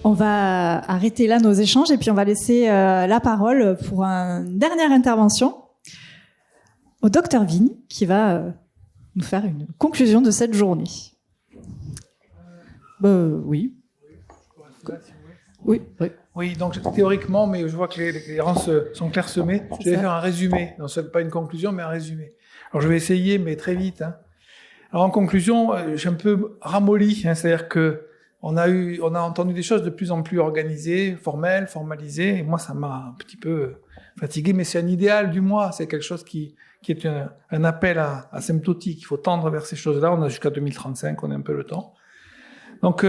On va arrêter là nos échanges et puis on va laisser la parole pour une dernière intervention au docteur Vigne qui va nous faire une conclusion de cette journée. Oui. Oui, donc théoriquement, mais je vois que les rangs sont clairsemés. Je vais faire un résumé. Non, c'est pas une conclusion, mais un résumé. Alors je vais essayer, mais très vite. Alors en conclusion, j'ai un peu ramolli, c'est-à-dire que on a entendu des choses de plus en plus organisées, formelles, formalisées, et moi ça m'a un petit peu fatigué, mais c'est un idéal du moi, c'est quelque chose qui est un appel asymptotique. Il faut tendre vers ces choses-là. On a jusqu'à 2035, on a un peu le temps. Donc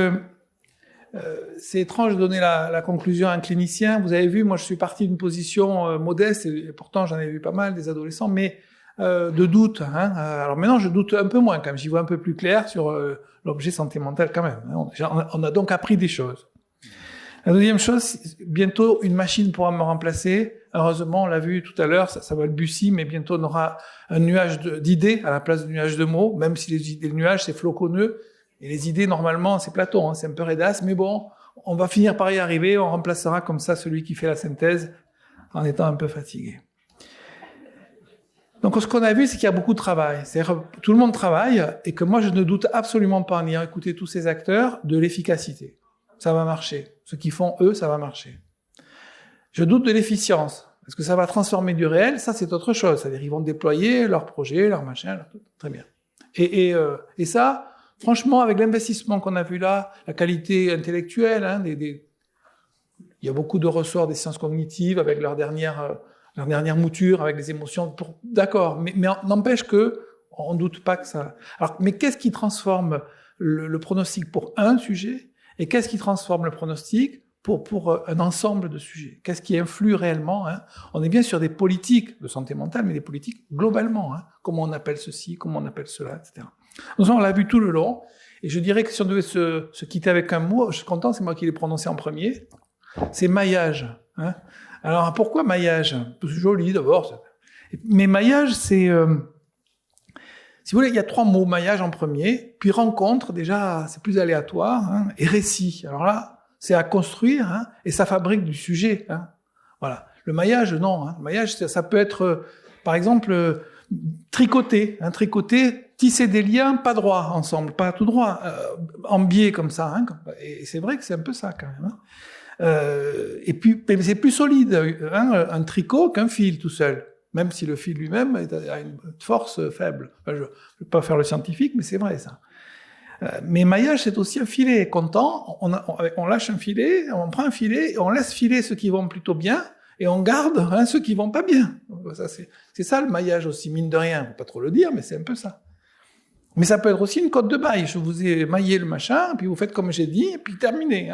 c'est étrange de donner la conclusion à un clinicien. Vous avez vu, moi je suis parti d'une position modeste, et pourtant j'en ai vu pas mal, des adolescents, mais de doute. Alors maintenant je doute un peu moins quand même, j'y vois un peu plus clair sur l'objet santé mentale quand même. On a donc appris des choses. La deuxième chose, bientôt une machine pourra me remplacer. Heureusement, on l'a vu tout à l'heure, ça va le Bussy, mais bientôt on aura un nuage d'idées à la place du nuage de mots, même si les nuages c'est floconneux. Et les idées, normalement, c'est Platon, c'est un peu Rédas, mais bon, on va finir par y arriver, on remplacera comme ça celui qui fait la synthèse en étant un peu fatigué. Donc, ce qu'on a vu, c'est qu'il y a beaucoup de travail. C'est-à-dire, tout le monde travaille, et que moi, je ne doute absolument pas, en ayant écouté tous ces acteurs, de l'efficacité. Ça va marcher. Ce qu'ils font, eux, ça va marcher. Je doute de l'efficience. Est-ce que ça va transformer du réel? Ça, c'est autre chose. C'est-à-dire, ils vont déployer leur projet, leur machin, tout. Très bien. Et ça, franchement, avec l'investissement qu'on a vu là, la qualité intellectuelle, il y a beaucoup de ressorts des sciences cognitives avec leur dernière mouture, avec les émotions. D'accord, mais n'empêche que on doute pas que ça. Alors, mais qu'est-ce qui transforme le pronostic pour un sujet et qu'est-ce qui transforme le pronostic pour un ensemble de sujets? Qu'est-ce qui influe réellement? On est bien sur des politiques de santé mentale, mais des politiques globalement. Comment on appelle ceci, comment on appelle cela, etc. Donc, on l'a vu tout le long, et je dirais que si on devait se quitter avec un mot, je suis content, c'est moi qui l'ai prononcé en premier, c'est maillage. Alors, pourquoi maillage? C'est joli d'abord, mais maillage, c'est... si vous voulez, il y a 3 mots, maillage en premier, puis rencontre, déjà, c'est plus aléatoire, et récit. Alors là, c'est à construire, et ça fabrique du sujet. Voilà. Le maillage, non. Le maillage, ça peut être, par exemple... tricoter, tisser des liens pas droits ensemble, pas tout droit, en biais comme ça. Et c'est vrai que c'est un peu ça quand même. Et puis, c'est plus solide un tricot qu'un fil tout seul, même si le fil lui-même a une force faible. Enfin, je ne vais pas faire le scientifique, mais c'est vrai ça. Mais maillage, c'est aussi un filet. Content, on lâche un filet, on prend un filet, et on laisse filer ceux qui vont plutôt bien. Et on garde ceux qui vont pas bien. Ça, c'est ça le maillage aussi, mine de rien. Faut pas trop le dire, mais c'est un peu ça. Mais ça peut être aussi une cote de bail. Je vous ai maillé le machin, puis vous faites comme j'ai dit, et puis terminé.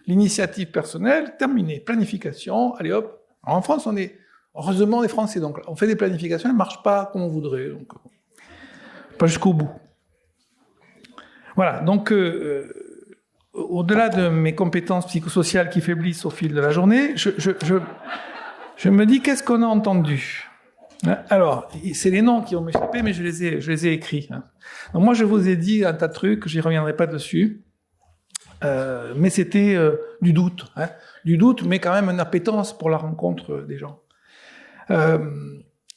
L'initiative personnelle, terminé. Planification, allez hop. Alors en France, heureusement, les Français, donc on fait des planifications, elles marchent pas comme on voudrait. Donc, pas jusqu'au bout. Voilà, donc... au-delà de mes compétences psychosociales qui faiblissent au fil de la journée, je me dis qu'est-ce qu'on a entendu. Alors, c'est les noms qui vont m'échapper, mais je les ai écrits. Donc moi, je vous ai dit un tas de trucs, j'y reviendrai pas dessus, mais c'était du doute, mais quand même une appétence pour la rencontre des gens.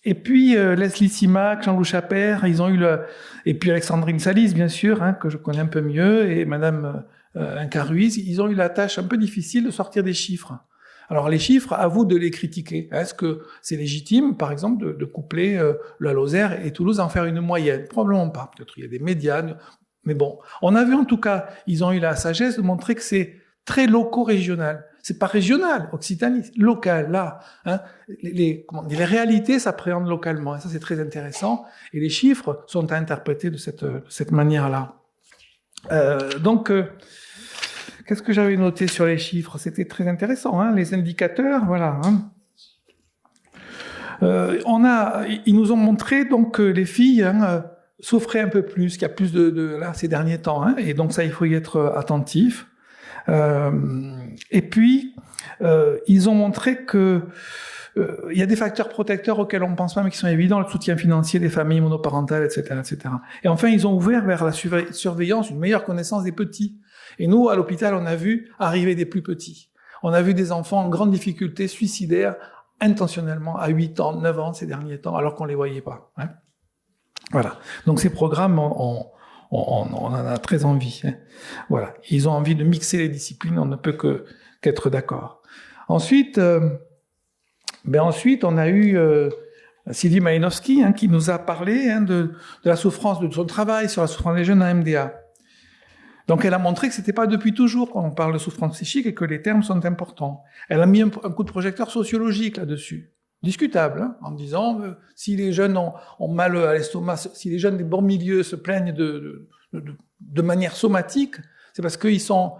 Et puis Leslie Simac, Jean-Loup Chappert, ils ont eu et puis Alexandrine Salis, bien sûr, que je connais un peu mieux, et Madame Inca-Ruiz, ils ont eu la tâche un peu difficile de sortir des chiffres. Alors les chiffres, à vous de les critiquer. Est-ce que c'est légitime, par exemple, de coupler la Lozère et Toulouse, en faire une moyenne? Probablement pas. Peut-être il y a des médianes, mais bon. On a vu en tout cas, ils ont eu la sagesse de montrer que c'est très loco-régional. C'est pas régional, Occitanie, local, là. Les réalités s'appréhendent localement, et ça c'est très intéressant. Et les chiffres sont à interpréter de cette manière-là. Donc, qu'est-ce que j'avais noté sur les chiffres? C'était très intéressant, les indicateurs, voilà. Ils nous ont montré donc que les filles souffraient un peu plus, qu'il y a plus de là ces derniers temps, et donc ça il faut y être attentif. Et puis ils ont montré que il y a des facteurs protecteurs auxquels on pense pas mais qui sont évidents, le soutien financier des familles monoparentales, etc., etc. Et enfin ils ont ouvert vers la surveillance, une meilleure connaissance des petits. Et nous, à l'hôpital, on a vu arriver des plus petits. On a vu des enfants en grande difficulté, suicidaires, intentionnellement, à 8 ans, 9 ans ces derniers temps, alors qu'on les voyait pas. Hein. Voilà. Donc ces programmes, on en a très envie. Hein. Voilà. Ils ont envie de mixer les disciplines, on ne peut qu'être d'accord. Ensuite, on a eu Sylvie Malinowski, qui nous a parlé de la souffrance, de son travail sur la souffrance des jeunes en MDA. Donc elle a montré que c'était pas depuis toujours qu'on parle de souffrance psychique et que les termes sont importants. Elle a mis un coup de projecteur sociologique là-dessus, discutable, en disant si les jeunes ont mal à l'estomac, si les jeunes des bons milieux se plaignent de manière somatique, c'est parce qu'ils sont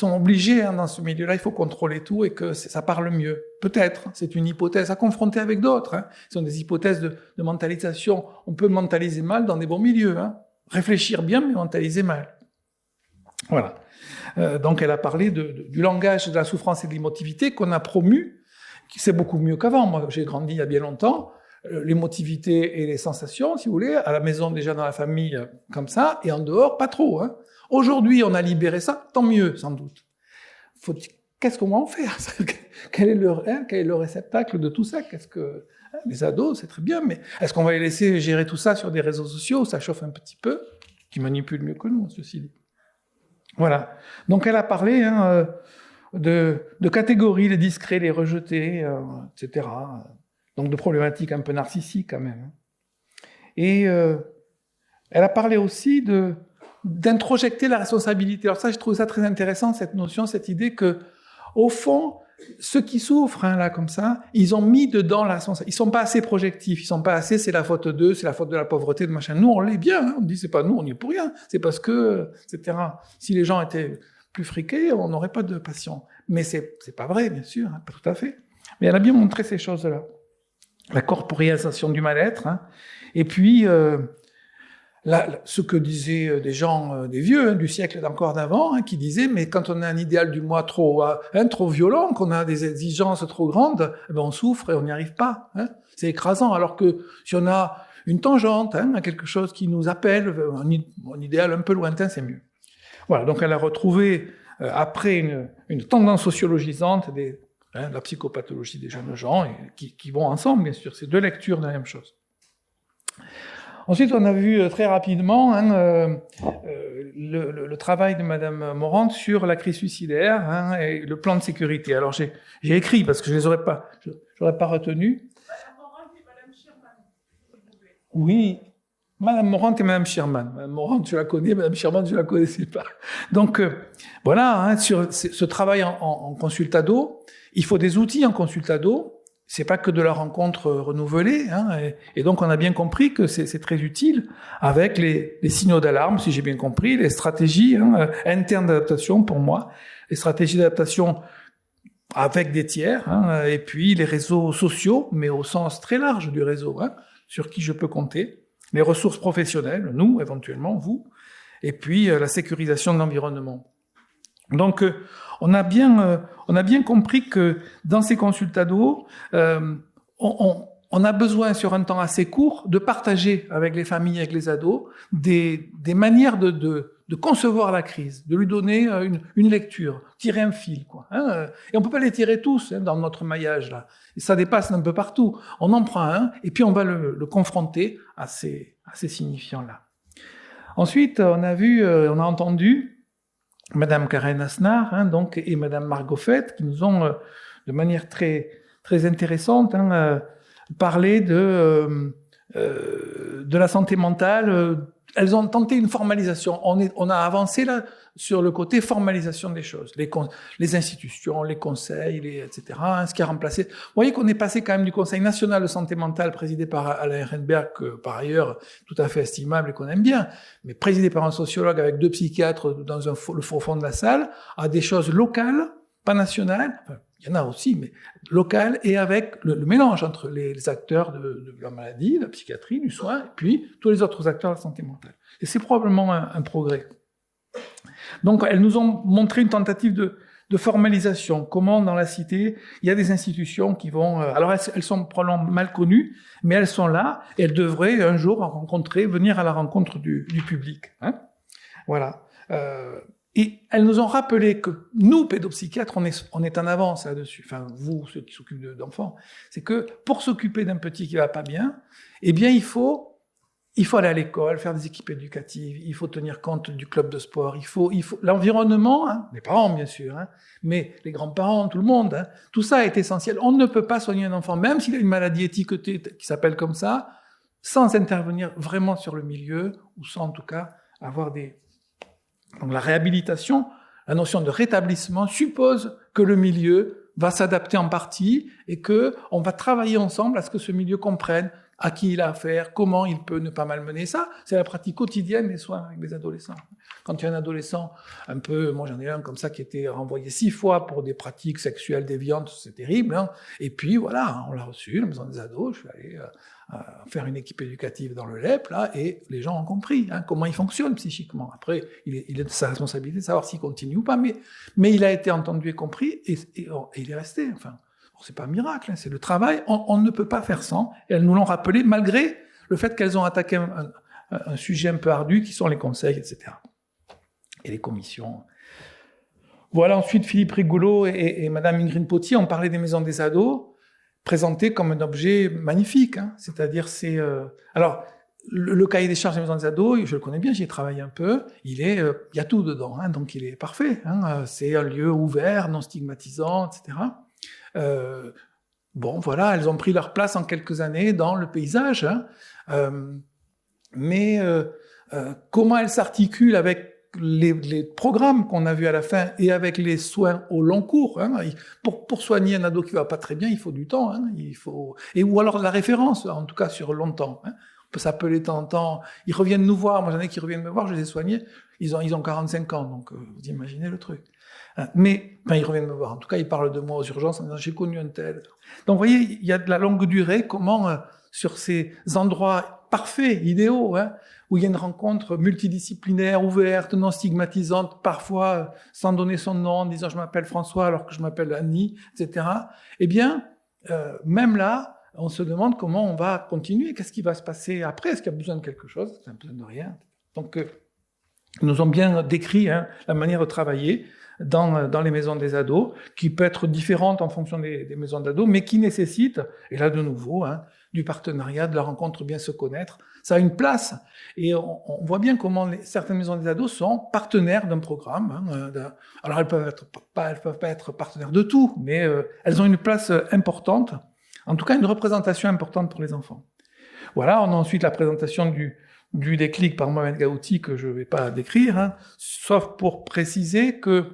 obligés dans ce milieu-là, il faut contrôler tout et que ça parle mieux. Peut-être, c'est une hypothèse à confronter avec d'autres. Ce sont des hypothèses de mentalisation. On peut mentaliser mal dans des bons milieux. Réfléchir bien, mais mentaliser mal. Voilà. Donc elle a parlé du langage de la souffrance et de l'émotivité qu'on a promu, qui c'est beaucoup mieux qu'avant. Moi, j'ai grandi il y a bien longtemps. L'émotivité et les sensations, si vous voulez, à la maison déjà dans la famille comme ça, et en dehors pas trop. Aujourd'hui, on a libéré ça, tant mieux, sans doute. Qu'est-ce qu'on va en faire? Quel est le réceptacle de tout ça? Les ados, c'est très bien, mais est-ce qu'on va les laisser gérer tout ça sur des réseaux sociaux? Ça chauffe un petit peu, qui manipulent mieux que nous, ceci dit. Voilà. Donc elle a parlé de catégories, les discrets, les rejetés, etc. Donc de problématiques un peu narcissiques quand même. Et elle a parlé aussi d'introjecter la responsabilité. Alors ça, je trouve ça très intéressant, cette notion, cette idée que, au fond, ceux qui souffrent, là, comme ça, ils ont mis dedans la responsabilité. Ils sont pas assez projectifs, ils sont pas assez, c'est la faute d'eux, c'est la faute de la pauvreté, de machin. Nous, on l'est bien, on dit, c'est pas nous, on n'y est pour rien. C'est parce que, etc. Si les gens étaient plus friqués, on n'aurait pas de patients. Mais c'est pas vrai, bien sûr, pas tout à fait. Mais elle a bien montré ces choses-là. La corporéisation du mal-être, et puis, ce que disaient des gens, des vieux, du siècle d'encore d'avant, qui disaient, mais quand on a un idéal du moi trop violent, qu'on a des exigences trop grandes, on souffre et on n'y arrive pas. C'est écrasant. Alors que si on a une tangente, quelque chose qui nous appelle, un idéal un peu lointain, c'est mieux. Voilà. Donc elle a retrouvé, après une tendance sociologisante la psychopathologie des jeunes gens, qui vont ensemble, bien sûr. C'est deux lectures de la même chose. Ensuite, on a vu très rapidement le travail de Madame Morand sur la crise suicidaire et le plan de sécurité. Alors j'ai écrit parce que j'aurais pas retenu. Madame Morand et Madame Schirman. Oui, Madame Morand et Madame Schirman. Madame Morand, je la connais, Madame Schirman, je la connaissais pas. Donc voilà, sur ce travail en consultado, il faut des outils en consultado. C'est pas que de la rencontre renouvelée, et donc on a bien compris que c'est très utile avec les signaux d'alarme, si j'ai bien compris, les stratégies internes d'adaptation pour moi, les stratégies d'adaptation avec des tiers, et puis les réseaux sociaux, mais au sens très large du réseau, sur qui je peux compter, les ressources professionnelles, nous éventuellement, vous, et puis la sécurisation de l'environnement. Donc on a bien compris que dans ces consultados, on a besoin sur un temps assez court de partager avec les familles, avec les ados, des manières de concevoir la crise, de lui donner une lecture, tirer un fil, quoi. Et on peut pas les tirer tous dans notre maillage là. Et ça dépasse un peu partout. On en prend un et puis on va le confronter à ces signifiants là. Ensuite, on a entendu Madame Karen Asnar, donc, et Madame Margot Fett, qui nous ont, de manière très, très intéressante, parlé de la santé mentale. Elles ont tenté une formalisation. On a avancé là sur le côté formalisation des choses, les institutions, les conseils, etc. Ce qui a remplacé. Vous voyez qu'on est passé quand même du Conseil national de santé mentale présidé par Alain Ehrenberg, par ailleurs tout à fait estimable et qu'on aime bien, mais présidé par un sociologue avec 2 psychiatres dans le fond de la salle, à des choses locales, pas nationales. Enfin, il y en a aussi, mais locales, et avec le mélange entre les acteurs de la maladie, de la psychiatrie, du soin, et puis tous les autres acteurs de la santé mentale. Et c'est probablement un progrès. Donc, elles nous ont montré une tentative de formalisation. Comment, dans la cité, il y a des institutions qui vont... alors, elles sont probablement mal connues, mais elles sont là, et elles devraient un jour venir à la rencontre du public. Voilà. Et elles nous ont rappelé que nous, pédopsychiatres, on est en avance là-dessus. Enfin, vous, ceux qui s'occupent d'enfants, c'est que pour s'occuper d'un petit qui va pas bien, eh bien, il faut aller à l'école, faire des équipes éducatives, il faut tenir compte du club de sport, il faut l'environnement, hein, les parents bien sûr, hein, mais les grands-parents, tout le monde, hein, tout ça est essentiel. On ne peut pas soigner un enfant, même s'il a une maladie étiquetée qui s'appelle comme ça, sans intervenir vraiment sur le milieu, ou sans en tout cas avoir Donc la réhabilitation, la notion de rétablissement suppose que le milieu va s'adapter en partie et que on va travailler ensemble à ce que ce milieu comprenne à qui il a affaire, comment il peut ne pas malmener. Ça, c'est la pratique quotidienne des soins avec les adolescents. Quand il y a un adolescent un peu, moi j'en ai un comme ça qui était renvoyé 6 fois pour des pratiques sexuelles déviantes, c'est terrible, hein. Et puis voilà, on l'a reçu, la maison des ados, je suis allé faire une équipe éducative dans le LEP, là, et les gens ont compris, hein, comment il fonctionne psychiquement. Après, il est de sa responsabilité de savoir s'il continue ou pas, mais il a été entendu et compris, et il est resté, enfin. C'est pas un miracle, hein, c'est le travail. On ne peut pas faire sans. Et elles nous l'ont rappelé, malgré le fait qu'elles ont attaqué un sujet un peu ardu, qui sont les conseils, etc. Et les commissions. Voilà, ensuite, Philippe Rigoulot et Madame Ingrid Potier ont parlé des maisons des ados, présentées comme un objet magnifique. Hein. C'est-à-dire, alors, le cahier des charges des maisons des ados, je le connais bien, j'y ai travaillé un peu, il y a tout dedans, hein, donc il est parfait. Hein. C'est un lieu ouvert, non stigmatisant, etc. Bon, voilà, elles ont pris leur place en quelques années dans le paysage, hein, mais comment elles s'articulent avec les programmes qu'on a vus à la fin et avec les soins au long cours, hein, pour soigner un ado qui va pas très bien, il faut du temps, hein, ou alors la référence, en tout cas sur longtemps. Hein. On peut s'appeler de temps en temps, ils reviennent nous voir, moi j'en ai qui reviennent me voir, je les ai soignés, ils ont 45 ans, donc vous imaginez le truc. Mais, enfin, ils reviennent me voir. En tout cas, ils parlent de moi aux urgences en disant « j'ai connu un tel ». Donc, vous voyez, il y a de la longue durée, comment, sur ces endroits parfaits, idéaux, hein, où il y a une rencontre multidisciplinaire, ouverte, non stigmatisante, parfois sans donner son nom, en disant « je m'appelle François alors que je m'appelle Annie », etc. Eh bien, même là, on se demande comment on va continuer, qu'est-ce qui va se passer après, est-ce qu'il y a besoin de quelque chose, est-ce qu'il y a besoin de rien. Donc, ils nous ont bien décrit, hein, la manière de travailler dans les maisons des ados, qui peut être différente en fonction des maisons d'ados, mais qui nécessite, et là de nouveau, hein, du partenariat, de la rencontre, bien se connaître. Ça a une place, et on voit bien comment certaines maisons des ados sont partenaires d'un programme. Hein, alors elles peuvent pas être partenaires de tout, mais elles ont une place importante, en tout cas une représentation importante pour les enfants. Voilà, on a ensuite la présentation du déclic par Mohamed Gaouti, que je ne vais pas décrire, hein, sauf pour préciser que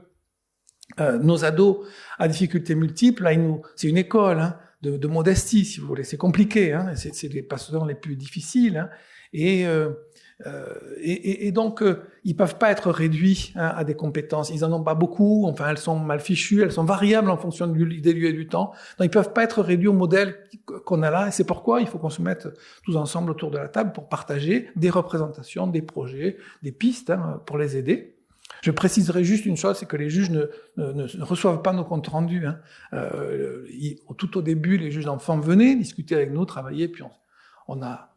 nos ados à difficultés multiples, là, c'est une école, hein, de modestie, si vous voulez. C'est compliqué, hein, c'est les patients les plus difficiles, hein, et donc ils peuvent pas être réduits, hein, à des compétences. Ils en ont pas beaucoup. Enfin, elles sont mal fichues, elles sont variables en fonction des lieux et du temps. Donc ils peuvent pas être réduits au modèle qu'on a là. Et c'est pourquoi il faut qu'on se mette tous ensemble autour de la table pour partager des représentations, des projets, des pistes, hein, pour les aider. Je préciserai juste une chose, c'est que les juges ne reçoivent pas nos comptes rendus. Hein. Tout au début, les juges d'enfants venaient discuter avec nous, travailler, puis on a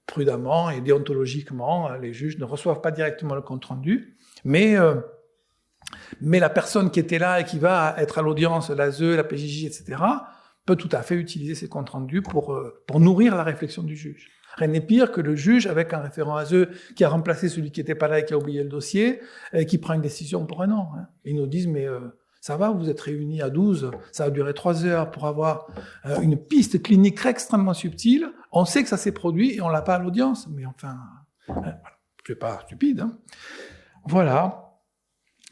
prudemment et déontologiquement, les juges ne reçoivent pas directement le compte rendu, mais la personne qui était là et qui va être à l'audience, l'ASE, la PJJ, etc., peut tout à fait utiliser ces comptes rendus pour nourrir la réflexion du juge. Rien n'est pire que le juge, avec un référent ASE qui a remplacé celui qui n'était pas là et qui a oublié le dossier, et qui prend une décision pour un an. Hein. Ils nous disent, mais ça va, vous êtes réunis à 12, ça a duré 3 heures pour avoir une piste clinique extrêmement subtile. On sait que ça s'est produit et on l'a pas à l'audience. Mais enfin, c'est pas stupide. Hein. Voilà.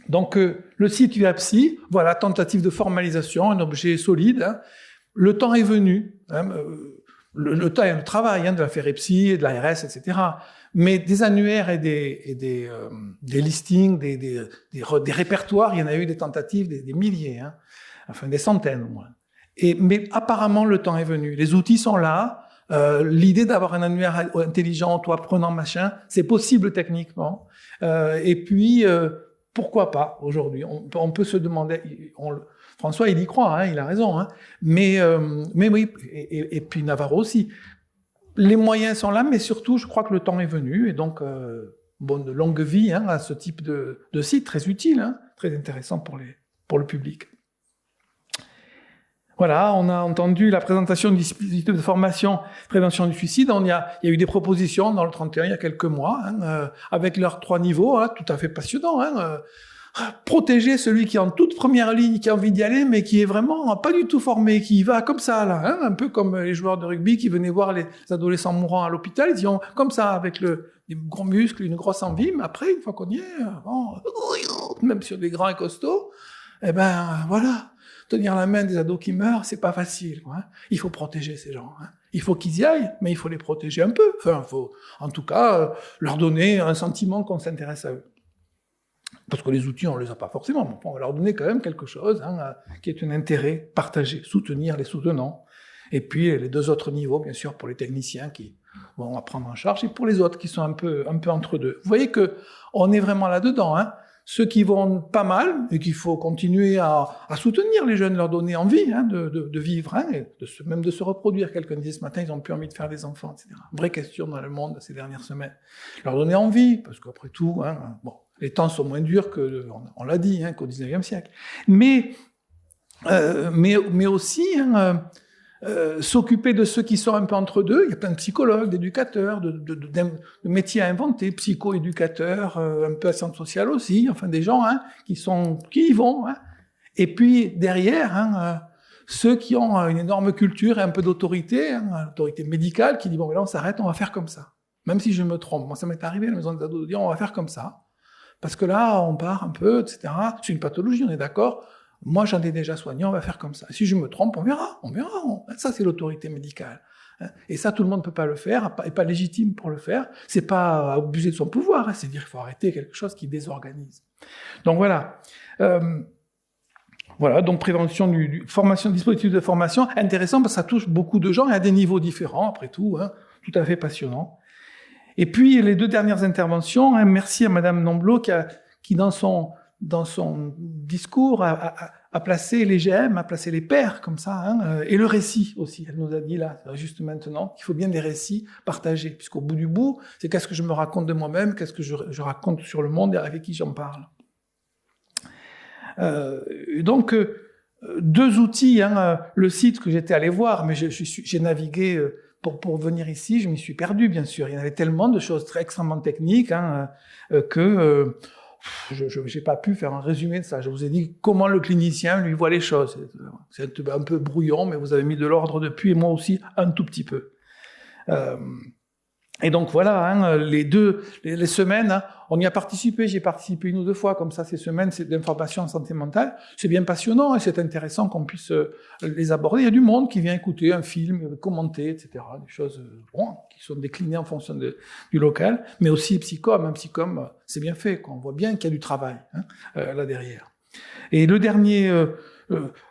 Donc, le site UAPSI, voilà, tentative de formalisation, un objet solide. Hein. Le temps est venu. Hein, le temps et le travail, hein, de la FEREPSI, de l'ARS, etc. Mais des annuaires et des listings, des répertoires, il y en a eu des tentatives, des milliers, hein, enfin des centaines au moins. Mais apparemment, le temps est venu. Les outils sont là. L'idée d'avoir un annuaire intelligent, toi prenant machin, c'est possible techniquement. Et puis, pourquoi pas aujourd'hui? On peut se demander. François, il y croit, hein, il a raison. Hein, mais oui, et puis Navarro aussi. Les moyens sont là, mais surtout, je crois que le temps est venu. Et donc, bonne longue vie à ce type de site, très utile, très intéressant pour le public. Voilà, on a entendu la présentation du dispositif de formation prévention du suicide. Il y a eu des propositions dans le 31 il y a quelques mois, avec leurs 3 niveaux, tout à fait passionnants. Protéger celui qui est en toute première ligne, qui a envie d'y aller, mais qui est vraiment pas du tout formé, qui y va comme ça, là, un peu comme les joueurs de rugby qui venaient voir les adolescents mourants à l'hôpital, ils y ont comme ça, avec des gros muscles, une grosse envie, mais après, une fois qu'on y est, même si on est grand et costaud, voilà. Tenir la main des ados qui meurent, c'est pas facile, quoi. Il faut protéger ces gens. Il faut qu'ils y aillent, mais il faut les protéger un peu. Enfin, il faut, en tout cas, leur donner un sentiment qu'on s'intéresse à eux. Parce que les outils, on les a pas forcément. Mais on va leur donner quand même quelque chose qui est un intérêt partagé, soutenir les soutenants. Et puis les 2 autres niveaux, bien sûr, pour les techniciens qui vont prendre en charge, et pour les autres qui sont un peu entre deux. Vous voyez que on est vraiment là-dedans. Ceux qui vont pas mal, et qu'il faut continuer à soutenir les jeunes, leur donner envie de vivre, et même de se reproduire. Quelqu'un disait ce matin, ils n'ont plus envie de faire des enfants, etc. Vraie question dans le monde ces dernières semaines. Leur donner envie, parce qu'après tout, les temps sont moins durs on l'a dit, qu'au 19e siècle. Mais aussi, s'occuper de ceux qui sont un peu entre deux. Il y a plein de psychologues, d'éducateurs, de métiers à inventer, psycho-éducateurs, un peu à sciences sociales aussi, enfin des gens qui y vont. Et puis derrière, ceux qui ont une énorme culture et un peu d'autorité, l'autorité médicale, qui dit bon, mais là on s'arrête, on va faire comme ça. Même si je me trompe. Moi, ça m'est arrivé à la maison des ados de dire on va faire comme ça. Parce que là, on part un peu, etc. C'est une pathologie, on est d'accord. Moi, j'en ai déjà soigné, on va faire comme ça. Si je me trompe, on verra. Ça, c'est l'autorité médicale. Et ça, tout le monde ne peut pas le faire, et pas légitime pour le faire. C'est pas abuser de son pouvoir, c'est dire qu'il faut arrêter quelque chose qui désorganise. Donc voilà. Voilà, donc prévention formation, dispositif de formation, intéressant parce que ça touche beaucoup de gens et à des niveaux différents, après tout, tout à fait passionnant. Et puis, les 2 dernières interventions, merci à Madame Nomblot qui dans son discours a placé les GM, a placé les pairs comme ça, et le récit aussi. Elle nous a dit là, juste maintenant, qu'il faut bien des récits partagés, puisqu'au bout du bout, c'est qu'est-ce que je me raconte de moi-même, qu'est-ce que je raconte sur le monde et avec qui j'en parle. Donc, 2 outils, le site que j'étais allé voir, mais j'ai navigué pour venir ici, je m'y suis perdu, bien sûr. Il y avait tellement de choses extrêmement techniques que je n'ai pas pu faire un résumé de ça. Je vous ai dit comment le clinicien lui voit les choses. C'est un peu brouillon, mais vous avez mis de l'ordre depuis, et moi aussi un tout petit peu. Et donc voilà, les semaines, on y a participé, j'ai participé 1 ou 2 fois, comme ça, ces semaines d'information en santé mentale. C'est bien passionnant et c'est intéressant qu'on puisse les aborder. Il y a du monde qui vient écouter un film, commenter, etc. Des choses qui sont déclinées en fonction du local, mais aussi psychom. Un psychom, c'est bien fait, on voit bien qu'il y a du travail là derrière. Et le dernier,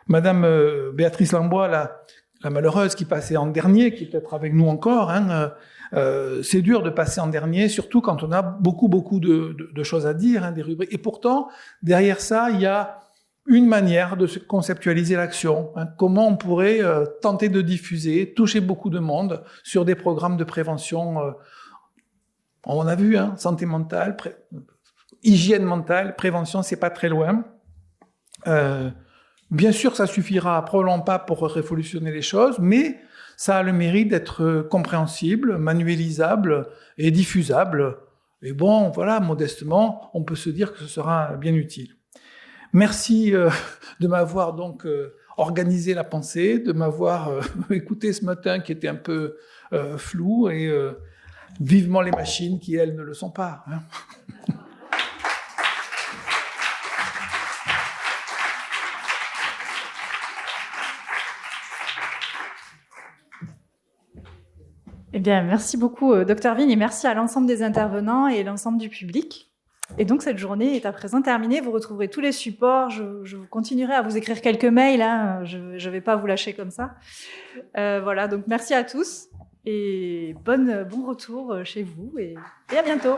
Madame Béatrice Lambois, la malheureuse qui passait en dernier, qui est peut-être avec nous encore, c'est dur de passer en dernier, surtout quand on a beaucoup de choses à dire, des rubriques. Et pourtant, derrière ça, il y a une manière de conceptualiser l'action. Comment on pourrait tenter de diffuser, toucher beaucoup de monde sur des programmes de prévention. On a vu, santé mentale, hygiène mentale, prévention, c'est pas très loin. Bien sûr, ça suffira probablement pas pour révolutionner les choses, mais ça a le mérite d'être compréhensible, manuelisable et diffusable. Et bon, voilà, modestement, on peut se dire que ce sera bien utile. Merci de m'avoir donc organisé la pensée, de m'avoir écouté ce matin qui était un peu flou, et vivement les machines qui, elles, ne le sont pas. Eh bien, merci beaucoup, Dr Vigne, et merci à l'ensemble des intervenants et l'ensemble du public. Et donc, cette journée est à présent terminée. Vous retrouverez tous les supports. Je continuerai à vous écrire quelques mails. Je vais pas vous lâcher comme ça. Voilà, donc merci à tous et bon retour chez vous et à bientôt.